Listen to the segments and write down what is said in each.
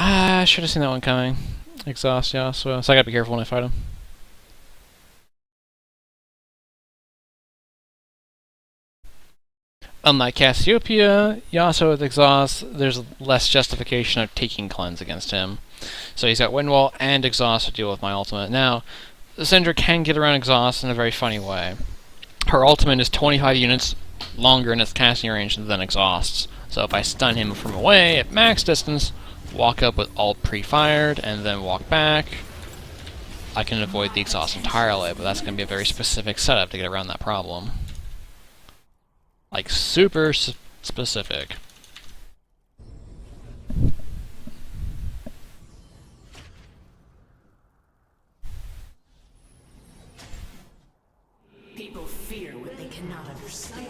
I should have seen that one coming. Exhaust Yasuo. So I gotta be careful when I fight him. Unlike Cassiopeia, Yasuo with Exhaust, there's less justification of taking Cleanse against him. So he's got Wind Wall and Exhaust to deal with my ultimate. Now, Syndra can get around Exhaust in a very funny way. Her ultimate is 25 units longer in its casting range than Exhaust's. So if I stun him from away at max distance, walk up with ult pre-fired, and then walk back, I can avoid the Exhaust entirely, but that's going to be a very specific setup to get around that problem. Like, super specific. People fear what they cannot understand.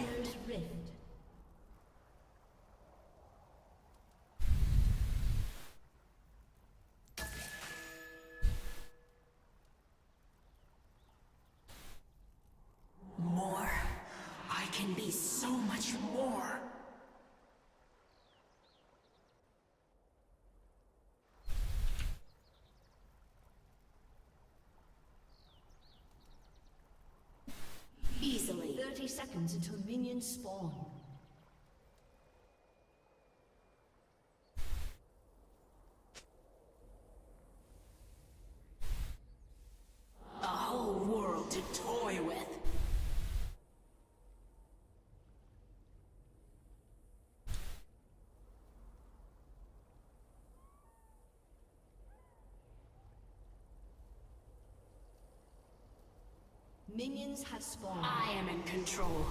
More. I can be so much more. Easily. 30 seconds until minions spawn. A whole world to toy with. Minions have spawned. I am in control.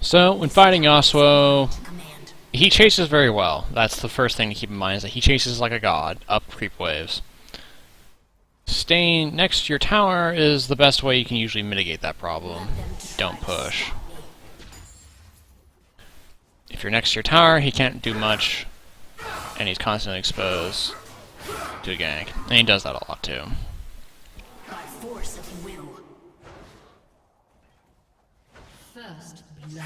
So, when fighting Yasuo, Command. he chases very well. That's the first thing to keep in mind, is that he chases like a god, up creep waves. Staying next to your tower is the best way you can usually mitigate that problem. Don't push. If you're next to your tower, he can't do much, and he's constantly exposed to a gank. And he does that a lot too. By force of will. First blood.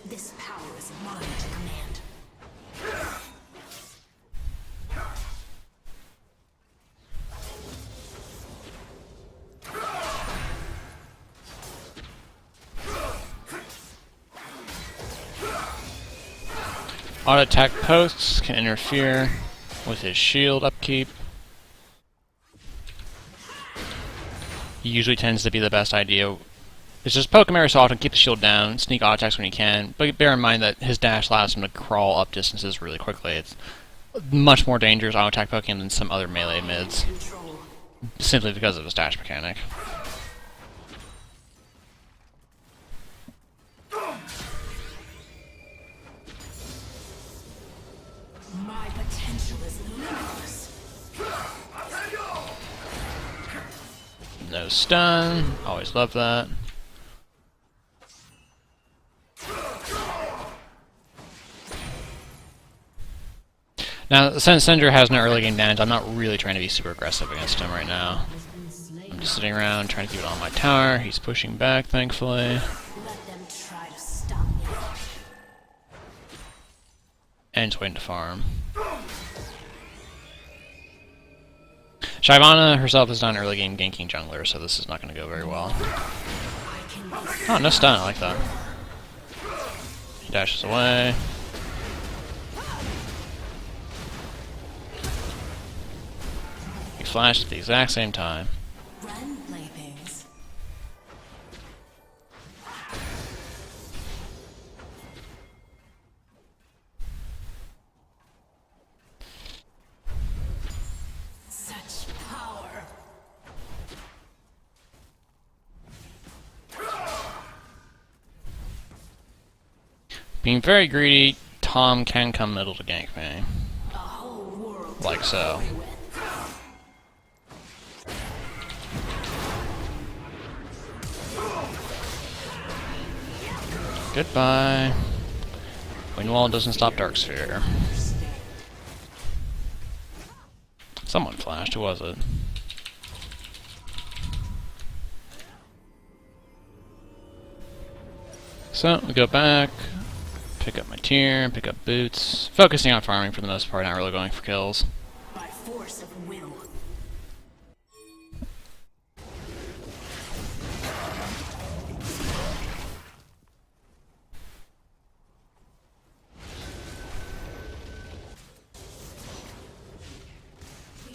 This power is mine to command. Auto attack posts can interfere with his shield upkeep. He usually tends to be the best idea. It's just poke him every so often, keep the shield down, sneak auto attacks when he can, but bear in mind that his dash allows him to crawl up distances really quickly. It's much more dangerous auto attack poking than some other melee mids, Control. simply because of his dash mechanic. My potential is limitless. No stun, always love that. Now, since Syndra has no early game damage, I'm not really trying to be super aggressive against him right now. I'm just sitting around trying to keep it on my tower. He's pushing back, thankfully. Let them try to stop me. And just waiting to farm. Shyvana herself is not an early game ganking jungler, so this is not going to go very well. Oh, no stun, I like that. He dashes away. He flashed at the exact same time. Run, playthings. Such power. Being very greedy, Tom can come middle to gank me. A whole world to Like so. toy with. Goodbye. Windwall doesn't stop Darksphere. Someone flashed, who was it? So, we go back, pick up my tier, pick up boots, focusing on farming for the most part, not really going for kills. By force of will.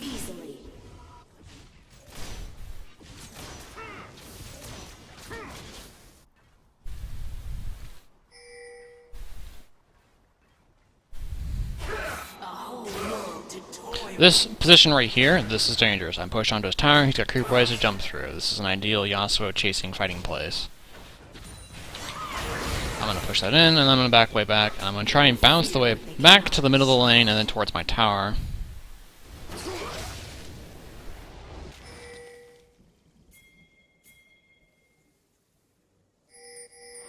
Easily. This position right here, this is dangerous. I'm pushed onto his tower, he's got creep ways to jump through. This is an ideal Yasuo chasing fighting place. I'm gonna push that in, and then I'm gonna back way back, and I'm gonna try and bounce the way back to the middle of the lane and then towards my tower.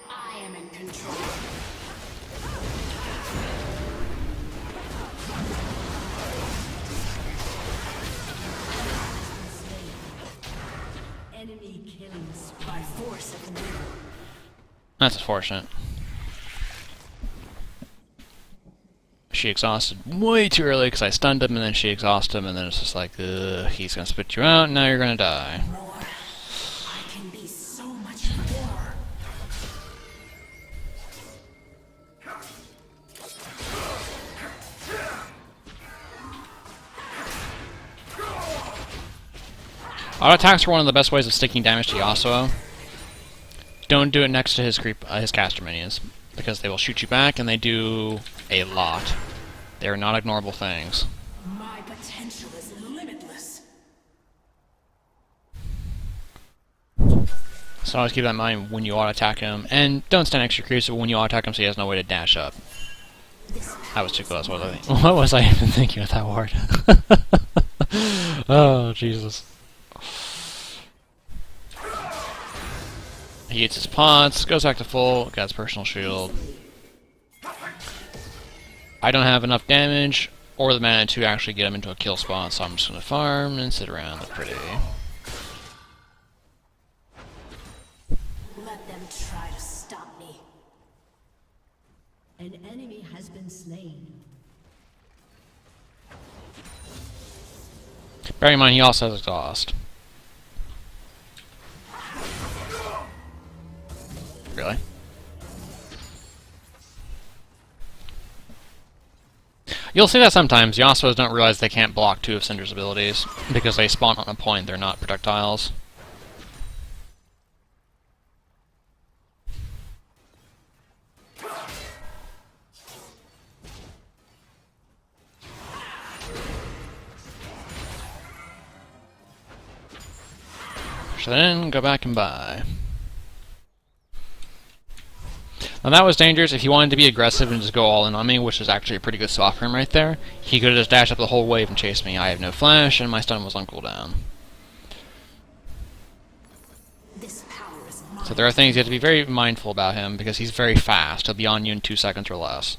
I am in control. Enemy killing spree. By force of will. That's unfortunate. She exhausted way too early because I stunned him, and then she exhausted him, and then it's just like, he's gonna spit you out, and now you're gonna die. More. I can be so much more. Auto attacks are one of the best ways of sticking damage to Yasuo. Don't do it next to his caster minions, because they will shoot you back, and they do a lot. They are not ignorable things. My potential is limitless. So always keep that in mind when you auto attack him, and don't stand next to your creeps when you auto attack him, so he has no way to dash up. That was too close. What was I even thinking with that word? Oh Jesus. He eats his pots, goes back to full, got his personal shield. I don't have enough damage or the mana to actually get him into a kill spot, so I'm just gonna farm and sit around. Look pretty. Let them try to stop me. An enemy has been slain. Bear in mind, he also has exhaust. Really? You'll see that sometimes. Yasuos don't realize they can't block two of Syndra's abilities because they spawn on a point, they're not projectiles. So then, go back and buy. Now that was dangerous. If he wanted to be aggressive and just go all in on me, which is actually a pretty good swap for him right there, he could have just dashed up the whole wave and chased me. I have no flash, and my stun was on cooldown. This power is mine. So there are things you have to be very mindful about him, because he's very fast. He'll be on you in 2 seconds or less.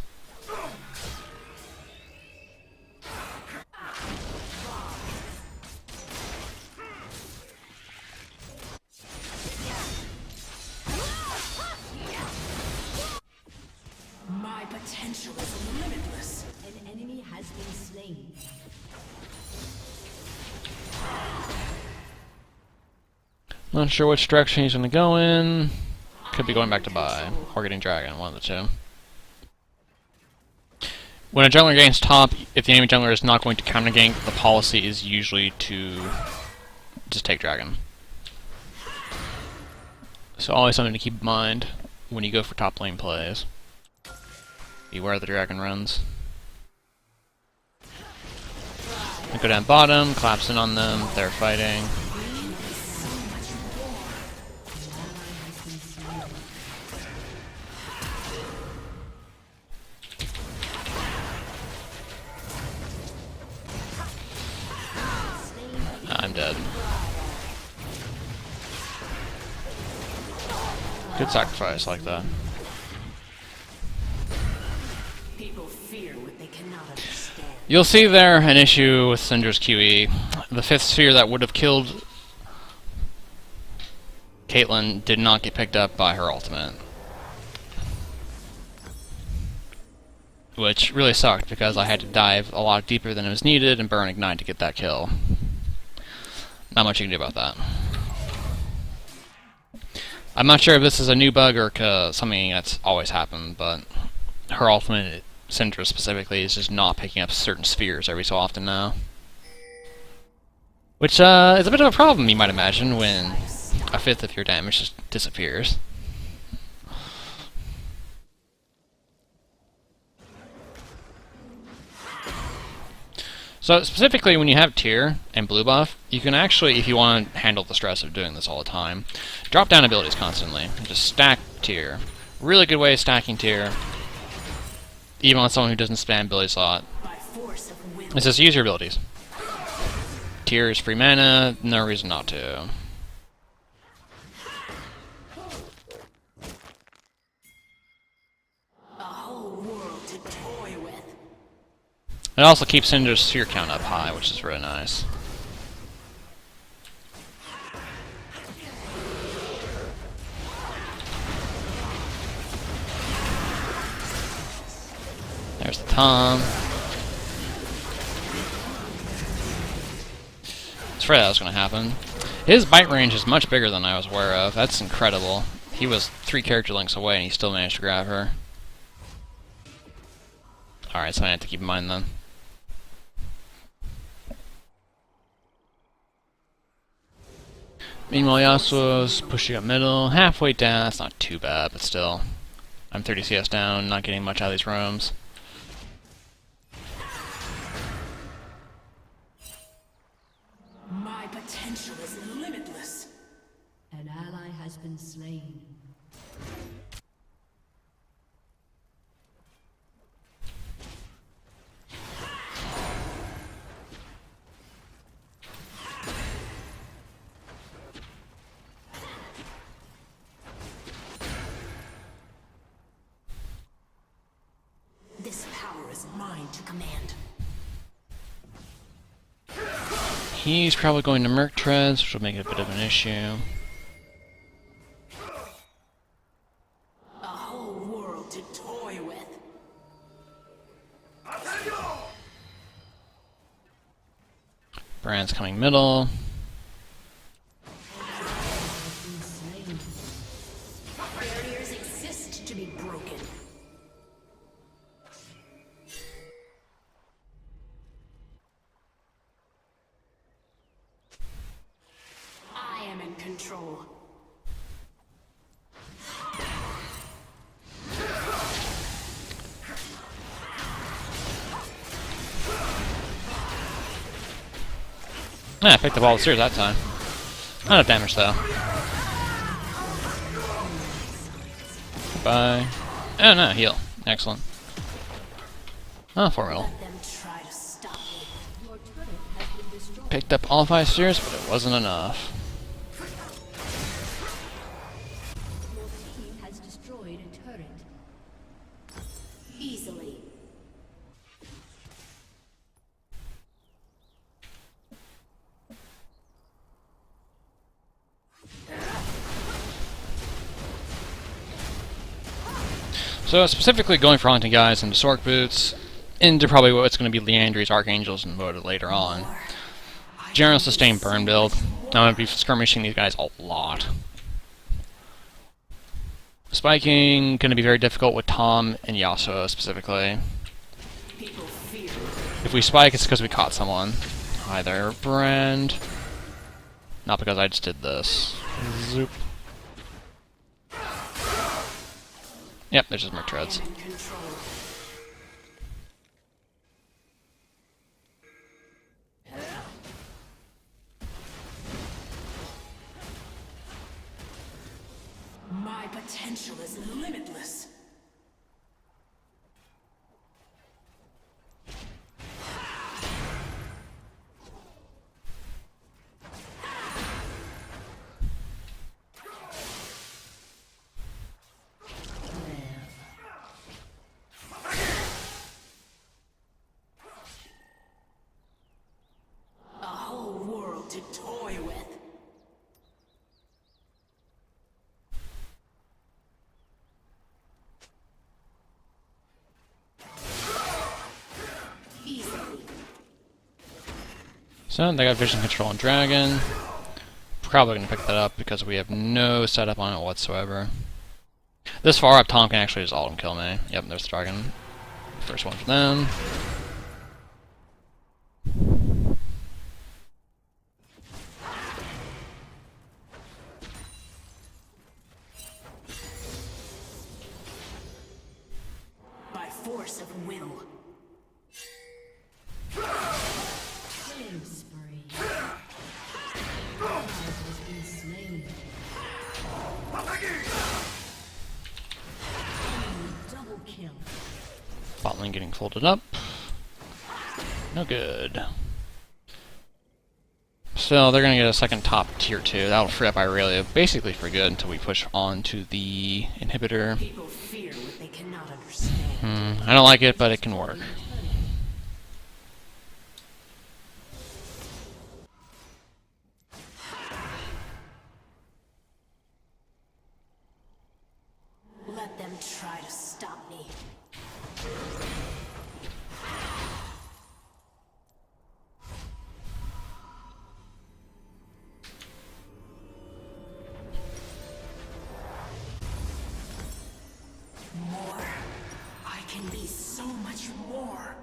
My potential is limitless. An enemy has been slain. Not sure which direction he's going to go in. Could be going back to buy, or getting dragon, one of the two. When a jungler gains top, if the enemy jungler is not going to counter gank, the policy is usually to just take dragon. So always something to keep in mind when you go for top lane plays. Beware the dragon runs. I go down bottom, collapse in on them, they're fighting. I'm dead. Good sacrifice like that. cannot understand. You'll see there an issue with Syndra's QE. The 5th sphere that would have killed Caitlyn did not get picked up by her ultimate. Which really sucked because I had to dive a lot deeper than it was needed and burn Ignite to get that kill. Not much you can do about that. I'm not sure if this is a new bug or something that's always happened, but her ultimate, Syndra specifically, is just not picking up certain spheres every so often now. Which is a bit of a problem, you might imagine, when a 5th of your damage just disappears. So specifically when you have tier and blue buff, you can actually, if you want to handle the stress of doing this all the time, drop down abilities constantly. And just stack tier. Really good way of stacking tier. Even on someone who doesn't spam ability slot. It's just use your abilities. Tier is free mana, no reason not to. A whole world to toy with. It also keeps Syndra's sphere count up high, which is really nice. There's the Tom. It's afraid that was going to happen. His bite range is much bigger than I was aware of. That's incredible. He was 3 character links away and he still managed to grab her. Alright, so I have to keep in mind then. Meanwhile, Yasuo's pushing up middle, halfway down. That's not too bad, but still. I'm 30 CS down, not getting much out of these roams. My potential is limitless. An ally has been slain. This power is mine to command. He's probably going to Merc Treads, which will make it a bit of an issue. A whole world to toy with. Brand's coming middle. Barriers exist to be broken. I am in control. I picked up all the spheres that time. Not enough damage though. Goodbye. Oh no, heal. Excellent. Oh, 4 mil. Let them try to stop me. Your turret has been destroyed. Picked up all 5 spheres, but it wasn't enough. Your team has destroyed a turret. Easily. So specifically going for Haunting Guys into Sork Boots, into probably what's going to be Leandry's Archangels and voted later on. General Sustained Burn build. I'm going to be skirmishing these guys a lot. Spiking, going to be very difficult with Tom and Yasuo specifically. People fear. If we spike, it's because we caught someone. Hi there, Brand. Not because I just did this. Zoop. Yep, there's just more treads. In control. My potential is limitless. So they got vision control on dragon. Probably gonna pick that up because we have no setup on it whatsoever. This far up, Tom can actually just ult and kill me. Yep, there's the dragon. First one for them. By force of will. Killing spree. Has been slain. Double kill. Bot lane getting folded up. No good. Still, they're gonna get a second top tier 2. That'll free up Irelia basically for good until we push on to the inhibitor. People fear what they cannot understand. I don't like it, but it can work. Let them try to stop me. More. I can be so much more.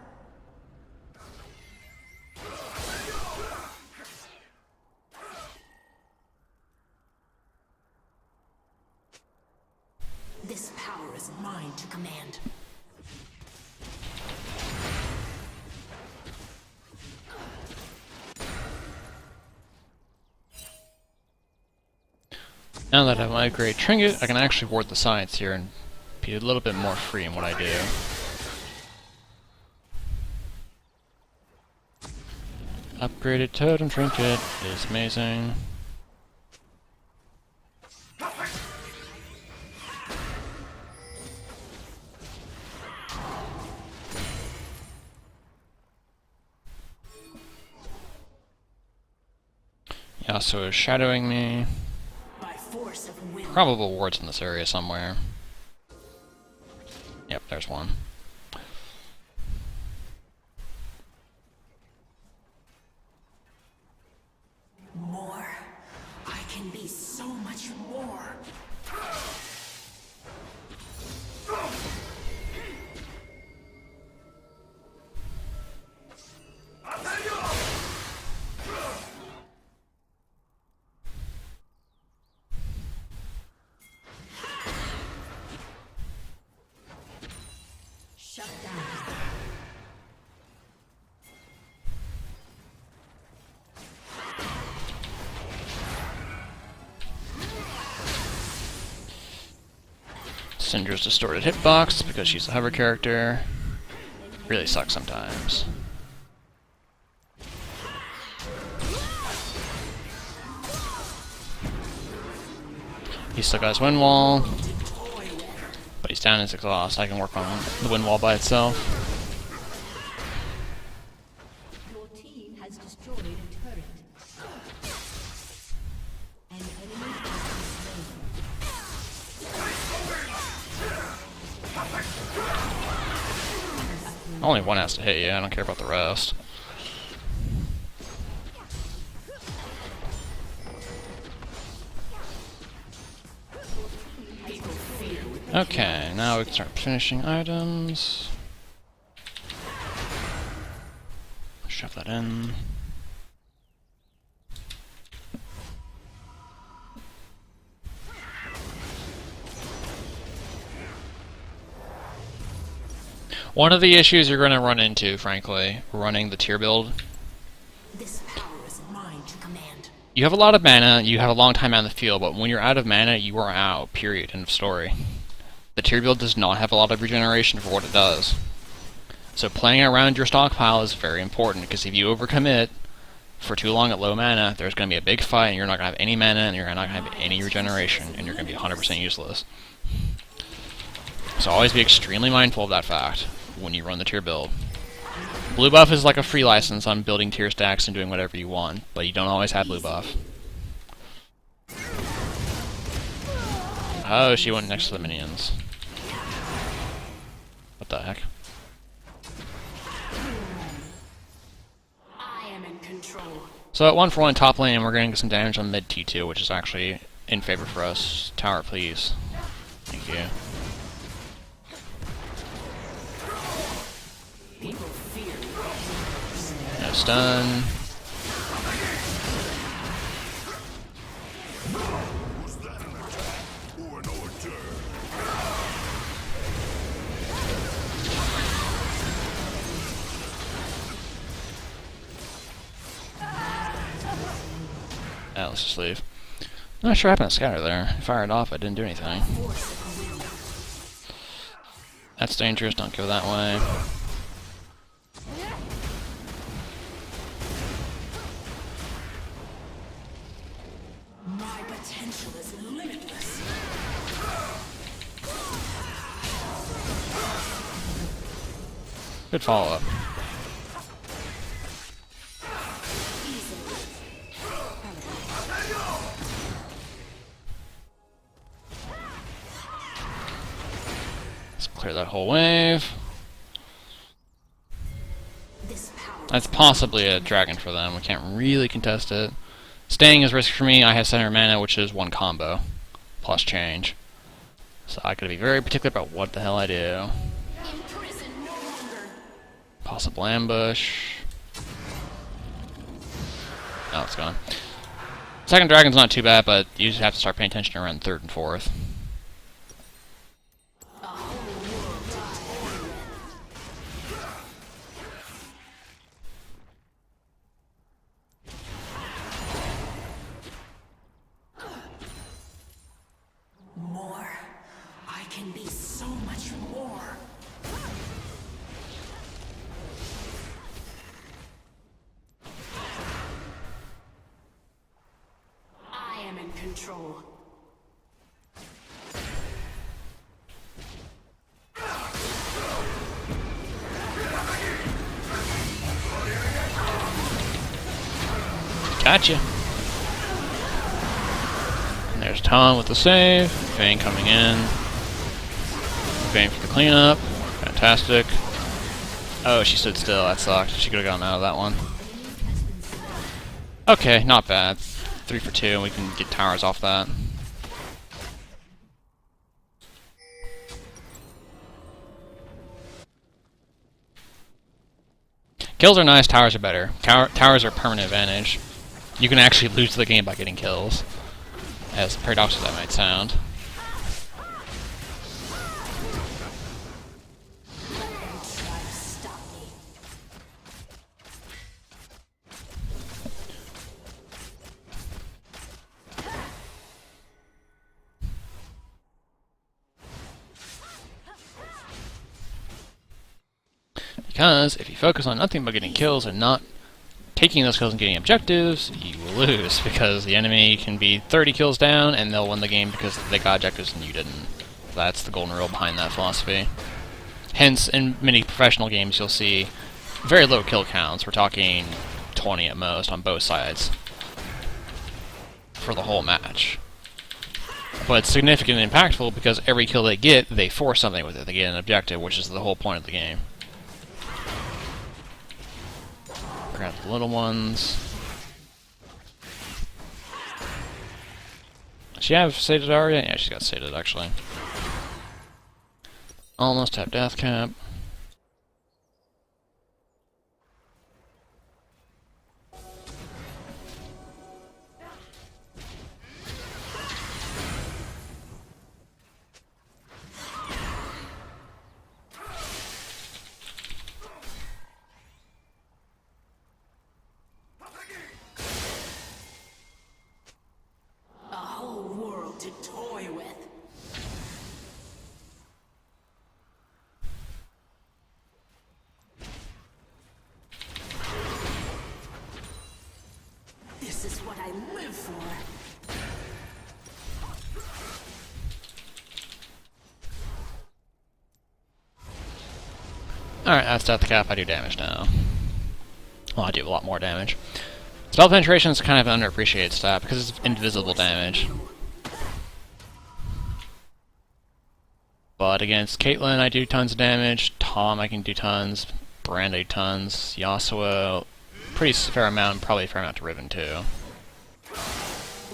This power is mine to command. Now that I have my great trinket, I can actually ward the sides here and be a little bit more free in what I do. Upgraded totem trinket is amazing. Yasuo is shadowing me. By force of will. Probable wards in this area somewhere. Yep, there's one. More. I can be so much more. Shut down. Syndra's distorted hitbox because she's a hover character. Really sucks sometimes. He still got his wind wall, but he's down in his exhaust. I can work on the wind wall by itself. Your team has destroyed a turret. An enemy has been slain. Only one has to hit you, I don't care about the rest. Okay, now we can start finishing items. Shove that in. One of the issues you're going to run into, frankly, running the tier build, This power is mine to command. you have a lot of mana, you have a long time out in the field, but when you're out of mana, you are out, period, end of story. The tier build does not have a lot of regeneration for what it does. So playing around your stockpile is very important, because if you overcommit for too long at low mana, there's going to be a big fight, and you're not going to have any mana, and you're not going to have any regeneration, and you're going to be 100% useless. So always be extremely mindful of that fact when you run the tier build. Blue buff is like a free license on building tier stacks and doing whatever you want, but you don't always have blue buff. Oh, she went next to the minions. What the heck? I am in control. So at 1-for-1 top lane, we're going to get some damage on mid T2, which is actually in favor for us. Tower, please. Thank you. No stun. Let's just leave. I'm not sure what happened to Scatter there. I fired off, I didn't do anything. That's dangerous, don't go that way. My potential is limitless. Good follow-up. Let's clear that whole wave. That's possibly a dragon for them. We can't really contest it. Staying is risky for me. I have center mana, which is 1 combo plus change. So I gotta be very particular about what the hell I do. Possible ambush. Oh, it's gone. Second dragon's not too bad, but you just have to start paying attention around 3rd and 4th. More. I can be so much more. I am in control. Gotcha. And there's Tom with the save. Vayne coming in. Vayne for the cleanup. Fantastic. Oh, she stood still. That sucked. She could have gotten out of that one. Okay, not bad. 3 for 2, and we can get towers off that. Kills are nice, towers are better. Towers are a permanent advantage. You can actually lose the game by getting kills. As paradoxical as that might sound. Because if you focus on nothing but getting kills and not taking those kills and getting objectives, you will lose, because the enemy can be 30 kills down and they'll win the game because they got objectives and you didn't. That's the golden rule behind that philosophy. Hence, in many professional games you'll see very low kill counts. We're talking 20 at most on both sides for the whole match. But it's significant and impactful because every kill they get, they force something with it. They get an objective, which is the whole point of the game. Grab the little ones. Does she have sated already? Yeah, she's got sated actually. Almost have death cap. To toy with. This is what I live for. Alright, that's death cap. I do damage now. Well, I do a lot more damage. Spell penetration is kind of an underappreciated stat because it's invisible damage. But against Caitlyn, I do tons of damage. Tom, I can do tons. Brand, I do tons. Yasuo, pretty fair amount, probably a fair amount to Riven too.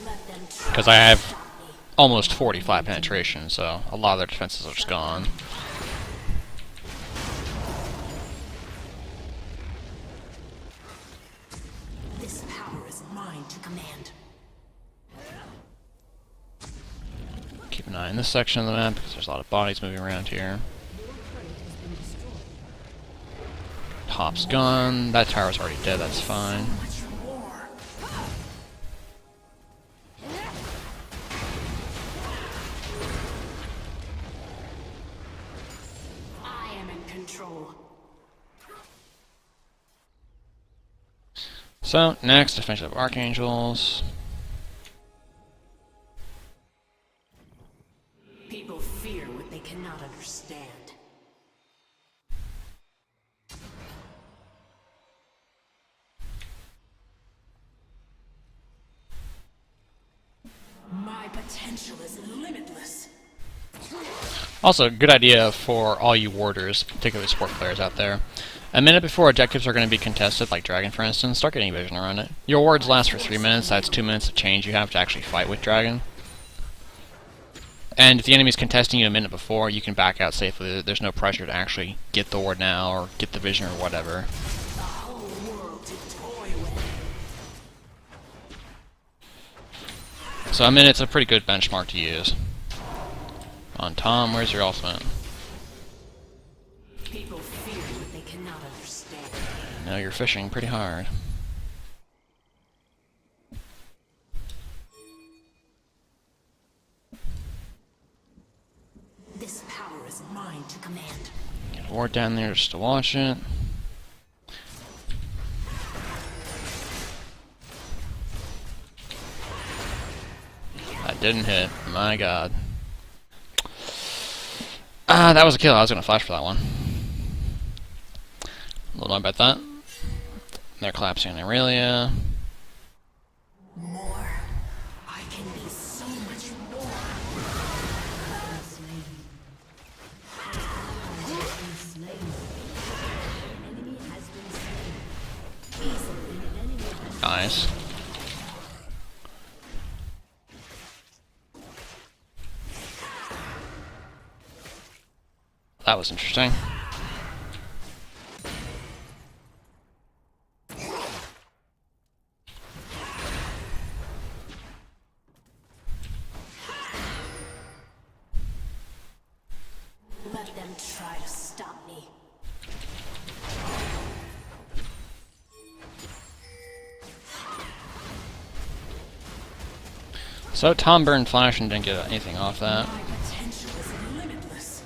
Let them Because I have almost 45 penetration, so a lot of their defenses are just gone. This power is mine to command. Keep an eye on this section of the map, because there's a lot of bodies moving around here. Top's gone. That tower's already dead, that's fine. Much more. I am in control. So, next, defensive archangels. People fear what they cannot understand. My potential is limitless. Also, good idea for all you warders, particularly support players out there. A minute before objectives are going to be contested, like Dragon for instance, start getting vision around it. Your wards last for 3 minutes, that's 2 minutes of change you have to actually fight with Dragon. And if the enemy's contesting you a minute before, you can back out safely. There's no pressure to actually get the ward now, or get the vision, or whatever. The whole world to toy with. So a minute's a pretty good benchmark to use. On Tom, where's your ultimate? People fear what they cannot understand. No, you're fishing pretty hard. This power is mine to command. Get a ward down there just to watch it. That didn't hit. My god. That was a kill. I was going to flash for that one. A little annoyed about that. They're collapsing on Aurelia. More. I can be so much more. Nice. That was interesting. Let them try to stop me. So Tom burned flash and didn't get anything off that. My potential is limitless.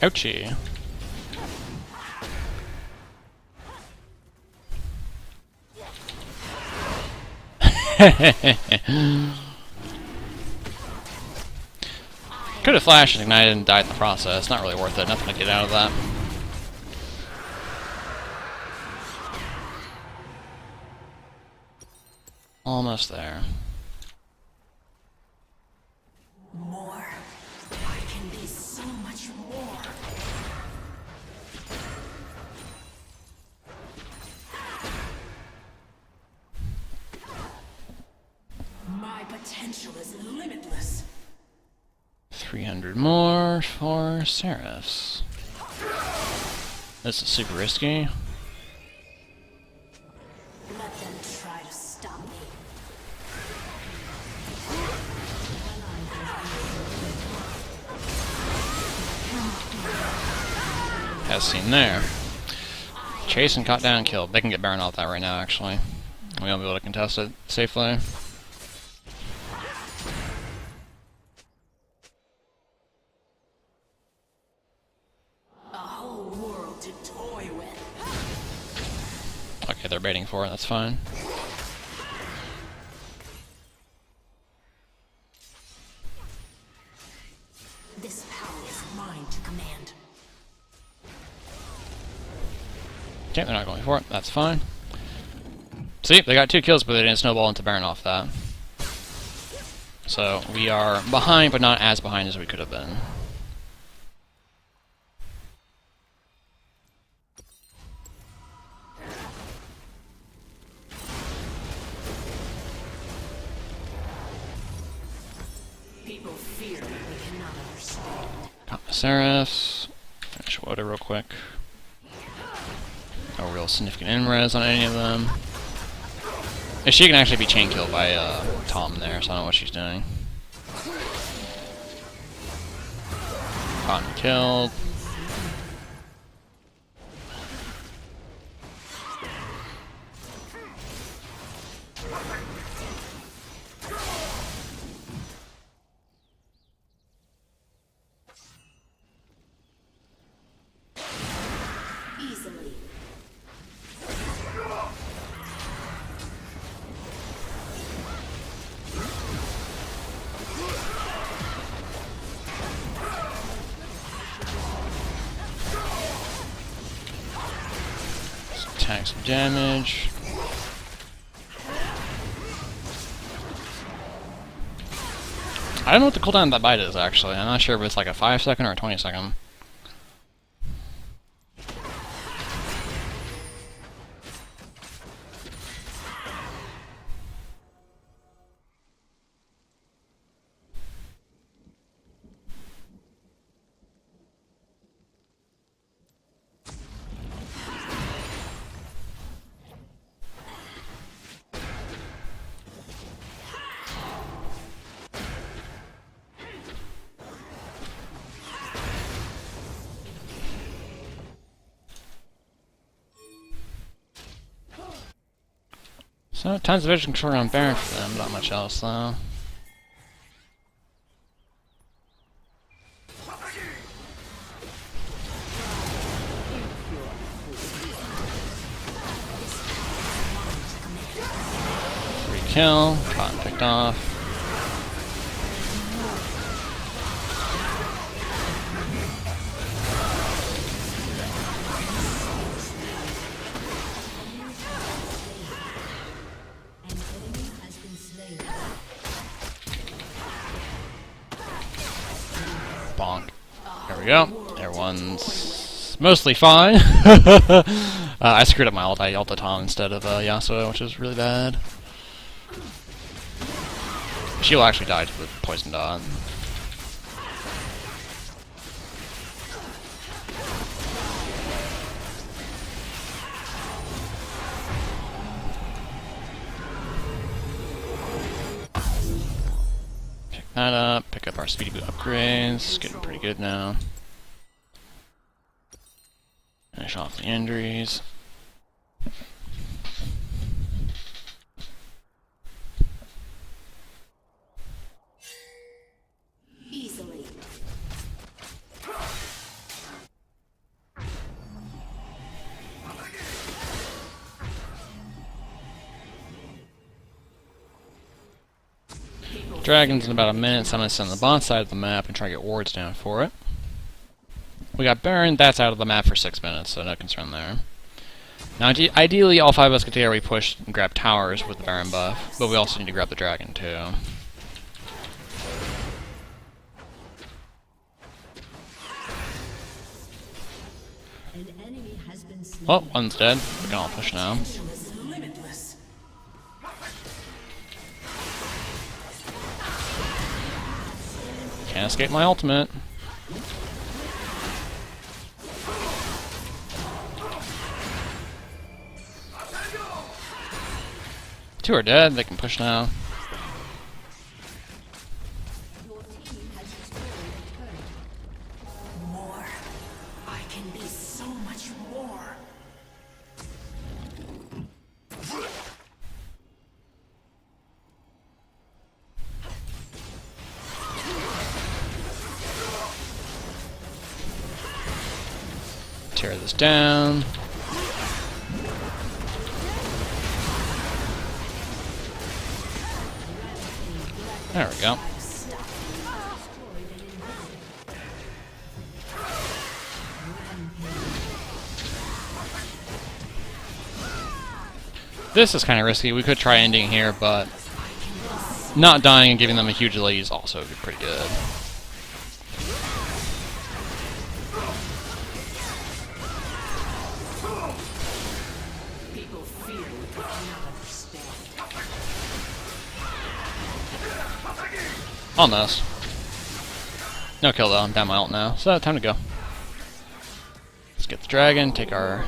Ouchie. Could have flashed and ignited and died in the process. Not really worth it. Nothing to get out of that. Almost there. More. I can be so much more. My potential is limitless. 300 more for Seraphs. This is super risky. Let them try to stop me. As seen there. Chase and caught down and killed. They can get Baron off that right now, actually. We won't be able to contest it safely. A whole world to toy with. Okay, they're baiting for it, that's fine. This power is mine for it. That's fine. See, they got 2 kills, but they didn't snowball into Baron off that. So we are behind, but not as behind as we could have been. People fear what they cannot understand. Pop the Seraph. Finish Woda real quick. No real significant in-res on any of them. And she can actually be chain killed by Tom there, so I don't know what she's doing. Cotton killed. Easily. Attack some damage. I don't know what the cooldown of that bite is, actually. I'm not sure if it's like a 5-second or a 20-second. So, tons of vision control on Baron for them, not much else though. Free kill, Cotton picked off. Bonk. There we go. Everyone's mostly fine. I screwed up my ult. I ulted Tom instead of Yasuo, which is really bad. She will actually die to the poison dot. That up, pick up our speedy boot upgrades, getting pretty good now. Finish off the injuries. Easily. Dragon's in about a minute, so I'm going to send the bot side of the map and try to get wards down for it. We got Baron, that's out of the map for 6 minutes, so no concern there. Now, ideally, all 5 of us get together, we push and grab towers with the Baron buff, but we also need to grab the dragon, too. An enemy has been slain. Well, one's dead. We can all push now. Is limitless. Can't escape my ultimate. Two are dead, they can push now. Your team has destroyed a turret. More. I can be so much more. Tear this down. There we go. This is kind of risky. We could try ending here, but not dying and giving them a huge lead is also pretty good. Almost. No kill though, I'm down my ult now, so time to go. Let's get the dragon, take our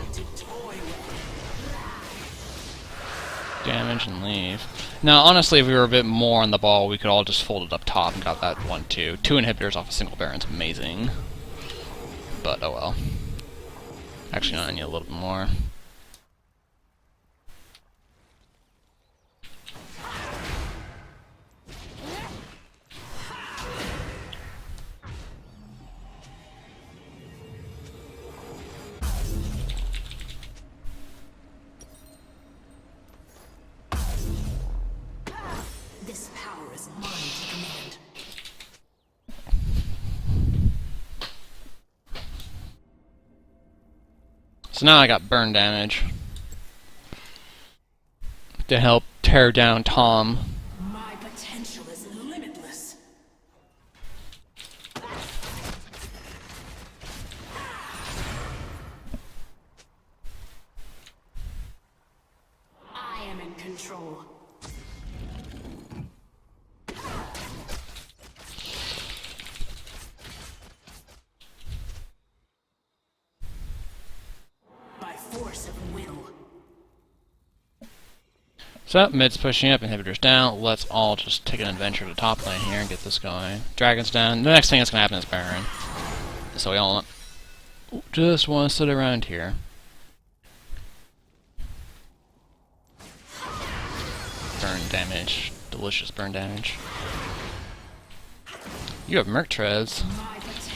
damage and leave. Now honestly, if we were a bit more on the ball, we could all just fold it up top and got that 1-2. 2 inhibitors off a single Baron's amazing. But oh well. Actually no, I need a little bit more. This power is mine to command. So now I got burn damage to help tear down Tom. My potential is limitless. I am in control. By force of will. So, mid's pushing up, inhibitors down. Let's all just take an adventure to top lane here and get this going. Dragon's down. The next thing that's going to happen is Baron. So we all just want to sit around here. Burn damage. Delicious burn damage. You have Merc Treads.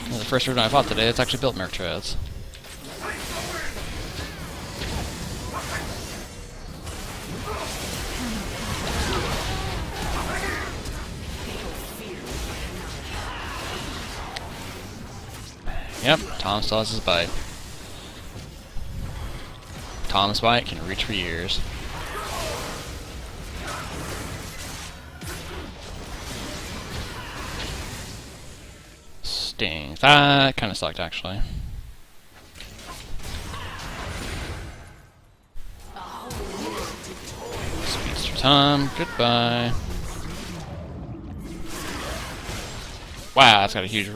This is the first version I fought today. It's actually built Merc Treads. Yep, Tom still has his bite. Tom's bite can reach for years. Sting. That kind of sucked, actually. Speedster Tom, goodbye. Wow, that's got a huge...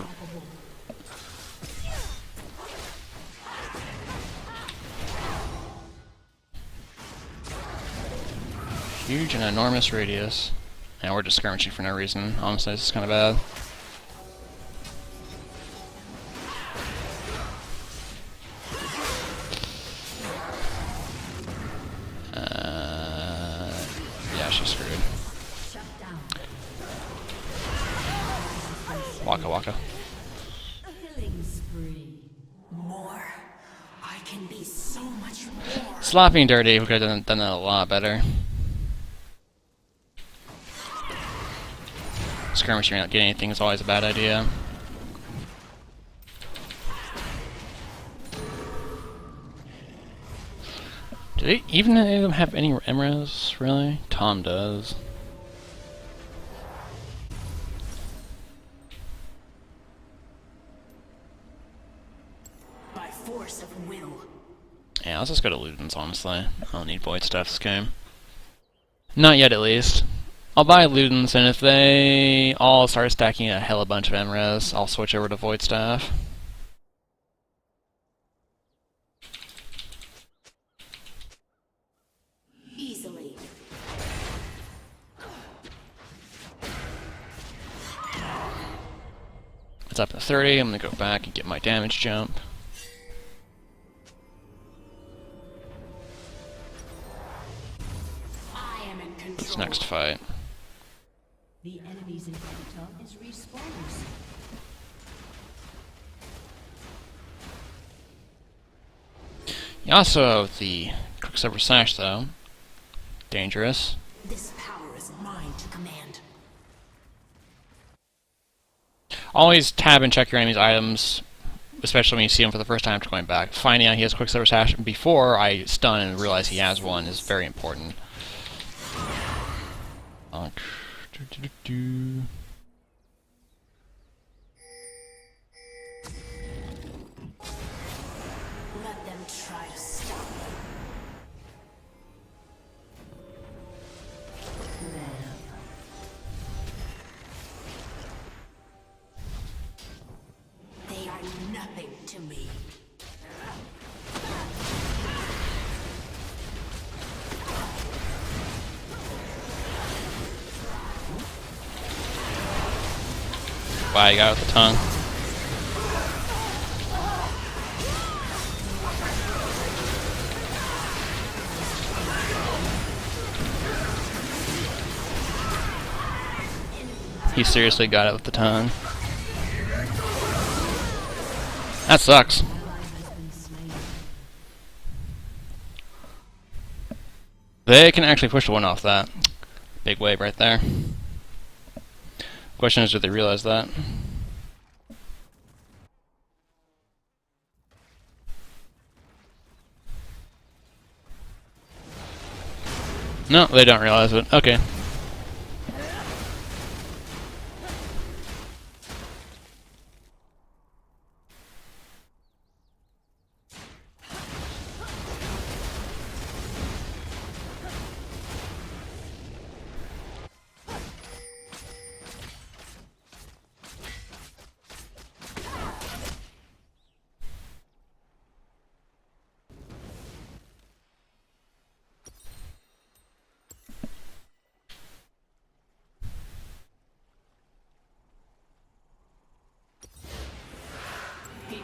huge and enormous radius. And we're just skirmishing for no reason. Honestly, this is kind of bad. Yeah, she's screwed. Waka waka. Killing spree. More. I can be so much more. Sloppy and dirty, we could have done that a lot better. Skirmishing not getting anything is always a bad idea. Do they even any of them have any emeralds, really? Tom does. By force of will. Yeah, let's just go to Ludens, honestly. I don't need void stuff this game. Not yet, at least. I'll buy Ludens, and if they all start stacking a hella bunch of Emres, I'll switch over to Void Staff. Easily. It's up to 30, I'm gonna go back and get my damage jump. I am in control. This next fight. The enemy's inhibitor is respawning soon. Yasuo with the Quicksilver Sash, though. Dangerous. This power is mine to command. Always tab and check your enemy's items especially when you see him for the first time after going back. Finding out he has Quicksilver Sash before I stun and realize he has one is very important. Let them try to stop me. They are nothing to me. Wow, you got it with the tongue. He seriously got it with the tongue. That sucks. They can actually push the one off that. Big wave right there. Question is, do they realize that? No, they don't realize it. Okay.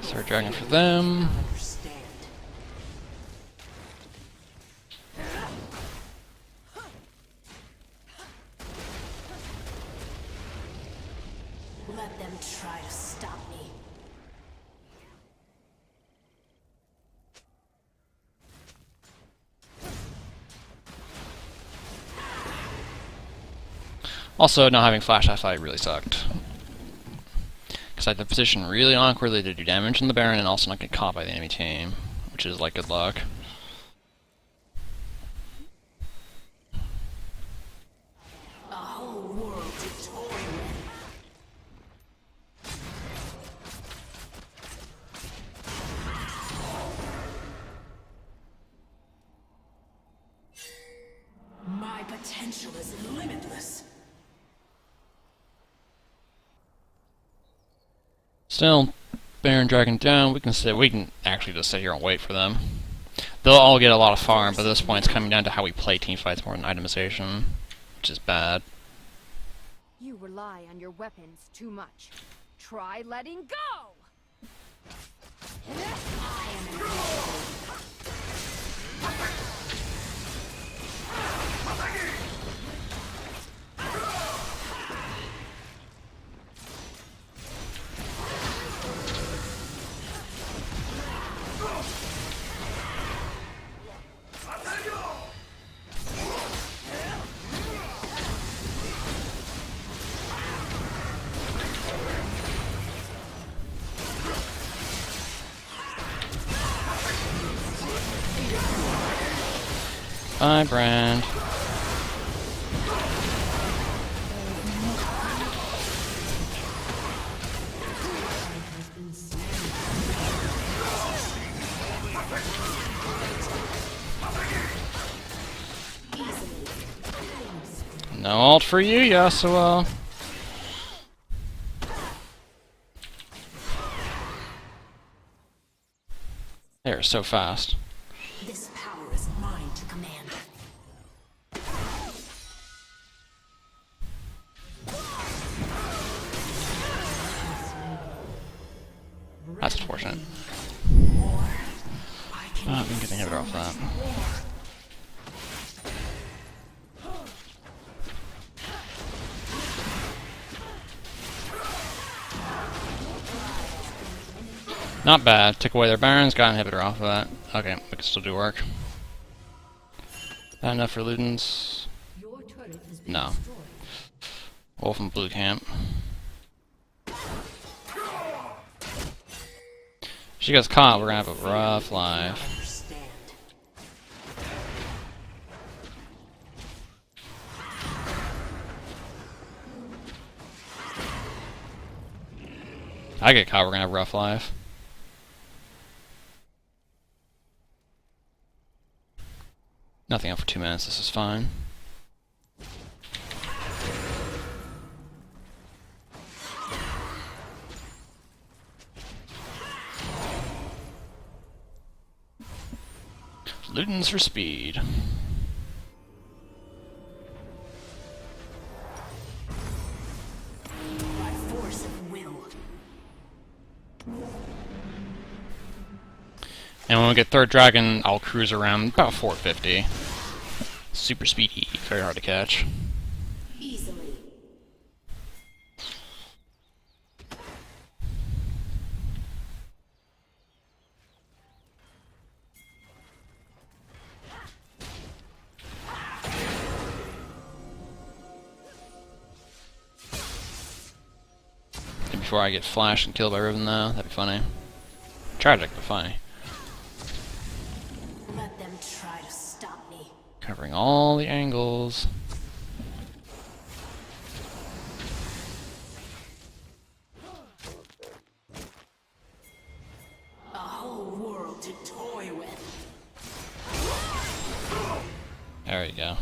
Sword Dragon for them. Understand. Let them try to stop me. Also, not having Flash I thought really sucked. Because I had the position really awkwardly to do damage in the Baron and also not get caught by the enemy team, which is like good luck. A whole world to toy with. My potential is limitless. Still, Baron Dragon down. We can actually just sit here and wait for them. They'll all get a lot of farm, but at this point it's coming down to how we play team fights more than itemization, which is bad. You rely on your weapons too much. Try letting go! Bye, Brand. No ult for you, Yasuo. They're so fast. This power is mine to command. That's unfortunate. Ah, we can get the inhibitor off that. Not bad. Took away their barons, got an inhibitor off of that. Okay, we can still do work. Not enough for Ludens? Your turret has been No. destroyed. Wolf and Blue Camp. If she gets caught, we're gonna have a rough life. Understand. I get caught, we're gonna have a rough life. Nothing up for 2 minutes, this is fine. Ludens for speed. By force of will. And when we get third dragon, I'll cruise around about 450. Super speedy, very hard to catch. Easily. And before I get flashed and killed by Riven though, that'd be funny. Tragic, but funny. Let them try to stop me. Covering all the angles. A whole world to toy with. There you go.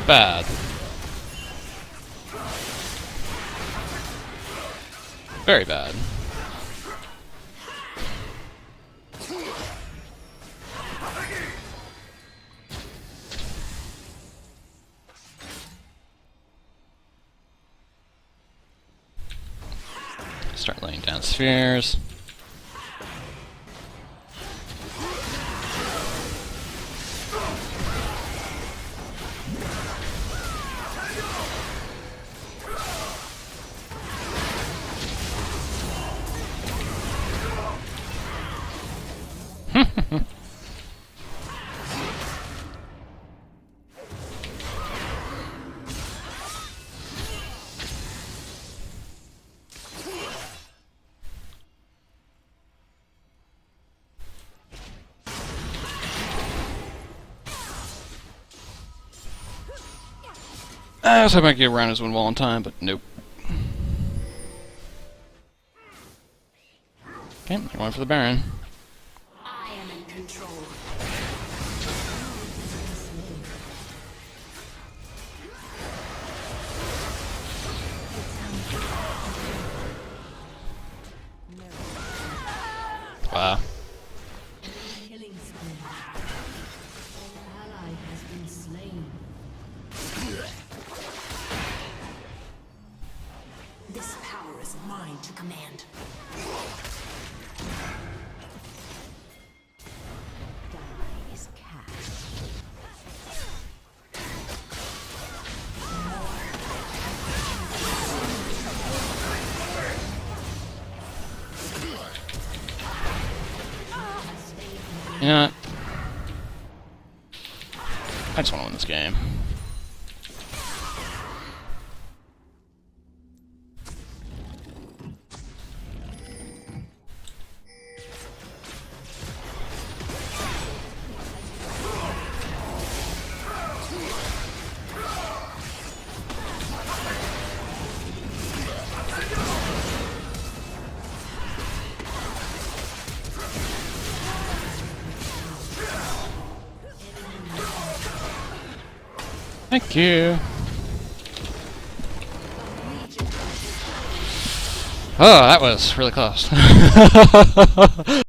Bad. Very bad. Start laying down spheres. I was hoping I could get around his wind wall in time, but nope. Okay, I'm going for the Baron. I am in control. Wow. Killing spree. An ally has been slain. This power is mine to command. Die is cast. You know what? I just want to win this game. Thank you. Oh, that was really close.